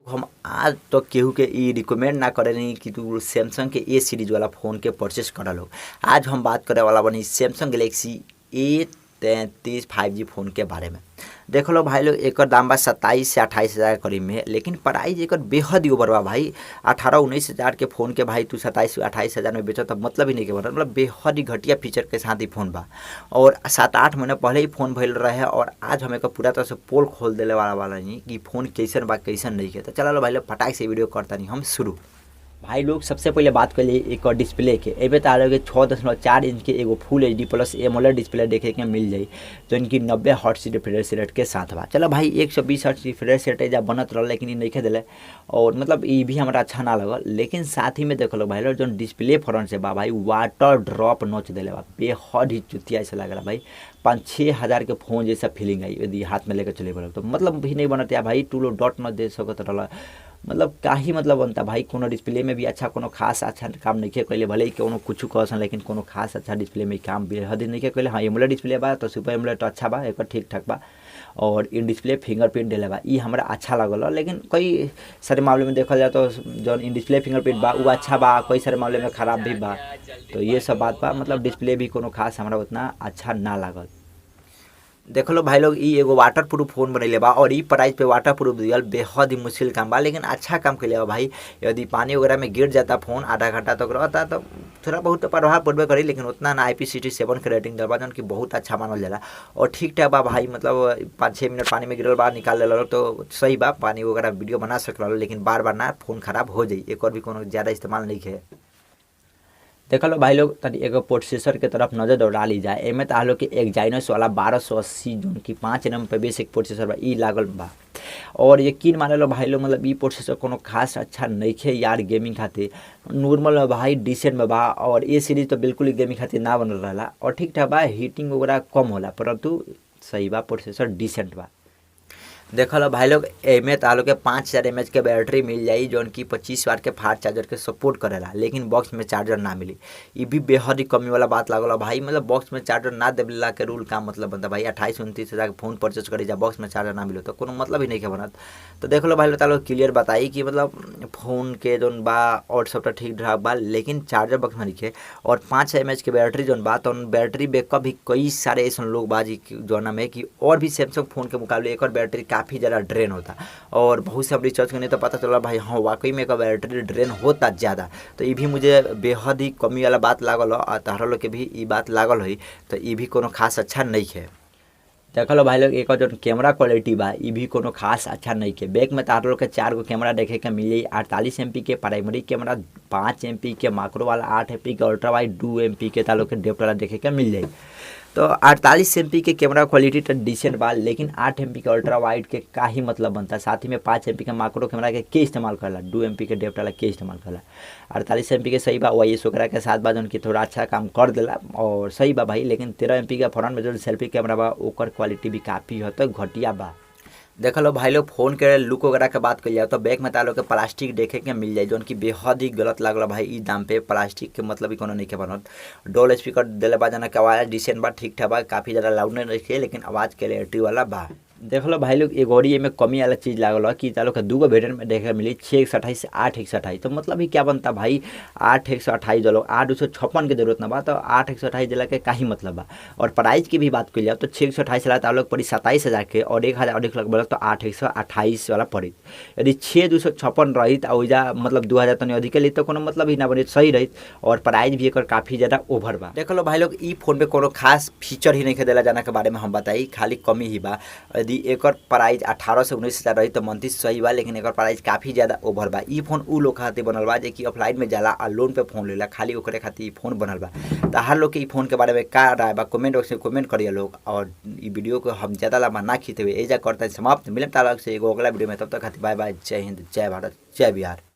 हम आज तक केहू के ई रिकमेंड ना करेनी कि तू सैमसंग के ए सीरीज वाला फ़ोन के परचेस कर लो। आज हम बात करे वाला बनी Samsung Galaxy A33 5G phone के बारे में। देख लो भाई लोग, एकर दाम बा 27 से 28 हज़ार के करीब में, लेकिन प्राइस एकर बेहद ही ओवर बा भाई। 18-19 हज़ार के फ़ोन के भाई तू 27 से 28 हज़ार में बेचो, तब मतलब ही नहीं के बनल। मतलब बेहद ही घटिया फीचर के साथ ही फ़ोन बा और 7-8 महीने पहले ही फ़ोन भइल रहे और आज हम एकर पूरा तरह से पोल खोल देले वाला नहीं कि फ़ोन कैसन बा कैसन नहीं के। तो चलो भाई लोग फटाक से वीडियो करता नहीं हम शुरू। भाई लोग सबसे पहले बात कर लिए एक डिस्प्ले के। एमे तो आगे 6.4 इंच के एगो फुल HD प्लस एमोलेड डिस्प्ले देखे के मिल जाई, जो इनकी 90 हर्ट्ज रिफ्रेश रेट के साथ बा। चलो भाई 120 हर्ट्ज रिफ्रेश रेट एजा बनत रहा, लेकिन नहीं दिले और मतलब ये भी हमारा अच्छा ना लगल। लेकिन साथ ही में देख लो भाई लोग, जो डिस्प्ले फ्रंट से बा भाई वाटर ड्रॉप नोच दिले बा, बेहद ही चुतिया ऐसा लग रहा भाई। 5-6 हज़ार के फ़ोन जैसा फीलिंग आई यदि हाथ में लेकर चले बोलो तो मतलब भी नहीं बनता भाई। 2 डॉट न दे सकत रहा, मतलब का ही मतलब बनता भाई। कोनो डिस्प्ले में भी अच्छा कोनो खास अच्छा काम नहीं कैले, भले ही कोनो कुछ कहसन, लेकिन कोनो खास अच्छा डिस्प्ले में काम बेहद नहीं कैले। हाँ एमोलेड डिस्प्ले बा तो सुपर एमोलेड तो अच्छा बा, एक ठीक ठाक बा और इन डिस्प्ले फिंगरप्रिंट दिले बा, ये हमारा अच्छा लगल। लेकिन कई सारे मामले में देखल जाए तो जो इन डिस्प्ले फिंगरप्रिंट बा वो अच्छा बा, कई सारे मामले में ख़राब भी बा। तो ये सब बात बा, मतलब डिस्प्ले भी कोनो खास हमारा उतना अच्छा ना लागल। देख लो भाई लोग, ई एगो वाटर प्रूफ फ़ोन बनैले बा और ई प्राइस पे वाटर प्रूफ दियल बेहद ही मुश्किल काम बा, लेकिन अच्छा काम कैले बा भाई। यदि पानी वगैरह में गिर जाता फ़ोन आधा घंटा तक रहता तो थोड़ा बहुत तो प्रभाव पड़बे करी, लेकिन उतना ना। IP67 के रेटिंग दल बा, जौन कि बहुत अच्छा मानल जाला और ठीक ठाक बा भाई। मतलब 5-6 मिनट पानी में गिरल बा निकाल लेलो तो सही बा, पानी वगैरह वीडियो बना सकल, लेकिन बार बार ना फ़ोन खराब हो जाई। एक और भी कोनो ज़्यादा इस्तेमाल नहीं है। देख लो भाई लोग, तनी एगो प्रोसेसर के तरफ नजर दौड़ा ली जाए। एमे तो लोग के एक्जाइनोस वाला 1280 जोन की 5 नंबर पे बेसिक प्रोसेसर बा, ई लागल बा। और यकीन मान लो भाई लोग, मतलब ई प्रोसेसर कोनो खास अच्छा नहीं है यार गेमिंग खातिर। नॉर्मल में भाई डिसेंट में बा और ये सीरीज तो बिल्कुल ही गेमिंग खातिर ना बनल रहा और ठीक ठाक बा। हीटिंग वगैरह कम होला, परंतु सही बा, प्रोसेसर डिसेंट बा। देख लो भाई लोग, एमे तालो के 5000 mAh के बैटरी मिल जाई, जो कि 25 वाट के फास्ट चार्जर के सपोर्ट करेला, लेकिन बॉक्स में चार्जर ना मिली। ये भी बेहद ही कमी वाला बात लागल भाई। मतलब बॉक्स में चार्जर ना देला के रूल का मतलब बनता भाई। 28-29 हज़ार के फ़ोन परचेज करी जा, बॉक्स में चार्जर ना मिलो तो कोनो मतलब ही नहीं के बनत। तो देख लो भाई लोग, तालो क्लियर बताई कि मतलब फ़ोन के जोन बा और सब ठीक ठाक बा, लेकिन चार्जर बॉक्स में नहीं। और 5000 mAh के बैटरी जोन बा, तो बैटरी बैकअप भी कई सारे ऐसे लोग बाजी जोना में कि और भी सैमसंग फ़ोन के मुकाबले एक बैटरी काफ़ी ज़्यादा ड्रेन होता और बहुत से हम रिसर्च करने तो पता चला भाई हाँ वाकई में एक बैटरी ड्रेन होता ज़्यादा। तो ये भी मुझे बेहद ही कमी वाला बात लागल और तहरा लोग के भी ये बात लागल हुई, तो ये भी कोनो खास अच्छा नहीं है। देख लो भाई लोग, एक जो कैमरा क्वालिटी बा ये भी कोनो खास अच्छा नहीं के। बैक में तार लोग के 4 गो कैमरा देखे के मिली। 48 MP के प्राइमरी कैमरा, 5 MP के माइक्रो वाला, 8 MP के अल्ट्रा वाइड, 2 MP के तार लोग के डेप्थ वाला देखे के मिल जाए। तो 48 MP के कैमरा क्वालिटी तो डिसेंट बा, लेकिन 8 MP के अल्ट्रा वाइड के का ही मतलब बनता। साथ ही में 5 MP के माइक्रो कैमरा के इस्तेमाल करला, 2 MP के डेप्थ वाला के इस्तेमाल करला। 48 MP के सही बा, OIS वगैरह के साथ बा, उनकी थोड़ा अच्छा काम कर देला और सही बा भाई। लेकिन 13 MP का फ्रंट में जो सेल्फी कैमरा बा ओकर क्वालिटी भी काफ़ी हद तक घटिया बा। देख लो भाई लोग, फ़ोन के लुक वगैरह के बात कर जाए तो बैक में तालो के प्लास्टिक देखे के मिल जाए, जो कि बेहद ही गलत लागल भाई। ई दाम पे प्लास्टिक के मतलब ही कोनो नहीं के बनत। डोल स्पीकर दिले बा, जना के आवाज़ डिसेंट बा, ठीक ठाक बा, काफ़ी ज़्यादा लाउड नहीं रखे, लेकिन आवाज़ क्लैरिटी वाला बा। देख लो भाई लोग, एगो में कमी वाला चीज़ लागल कि तालो के 2 गो वेरिएंट में देखे मिली, 6/128 से 8/128। तो मतलब ही क्या बनता भाई, 8/128 दलो 8/256 की जरूरत ना बा, तो 8/128 दिला के का ही मतलब बा। और प्राइस की भी बात कर जाए तो 6/128 ला तालो पड़ी 27 हज़ार के और 1000 अधिक लग बोला तो 8/128 वाला पड़ी। यदि 6/256 रही ओइजा मतलब 2000 तनी अधिक ली तो कोनो मतलब ही ना बनी, सही रही। और प्राइस भी एक काफ़ी ज़्यादा ओवर बा। देख लो भाई लोग, ई फोन में कोनो खास फीचर ही नहीं के दिला जाना के बारे में हम बताई, खाली कमी ही बा। यदि एक प्राइस 18 से 19 हज़ार रही तो मंथली सही बा, लेकिन एक प्राइस काफ़ी ज़्यादा ओवर बा। ई फोन उ लोग खातिर बनल बा जे कि ऑफलाइन में जाला और लोन पे फ़ोन लेला, खाली ओकरे खातिर ई फोन बनल बा। तो हर लोग के ई फोन के बारे में का राय बा कमेंट बॉक्स में कमेंट करिए लोग। और ई वीडियो को हम ज़्यादा लंबा ना खींचते हुए एजा करते हैं समाप्त। मिलते हैं से एगो अगला वीडियो में, तब तक खातिर बाय बाय। जय हिंद, जय भारत, जय बिहार।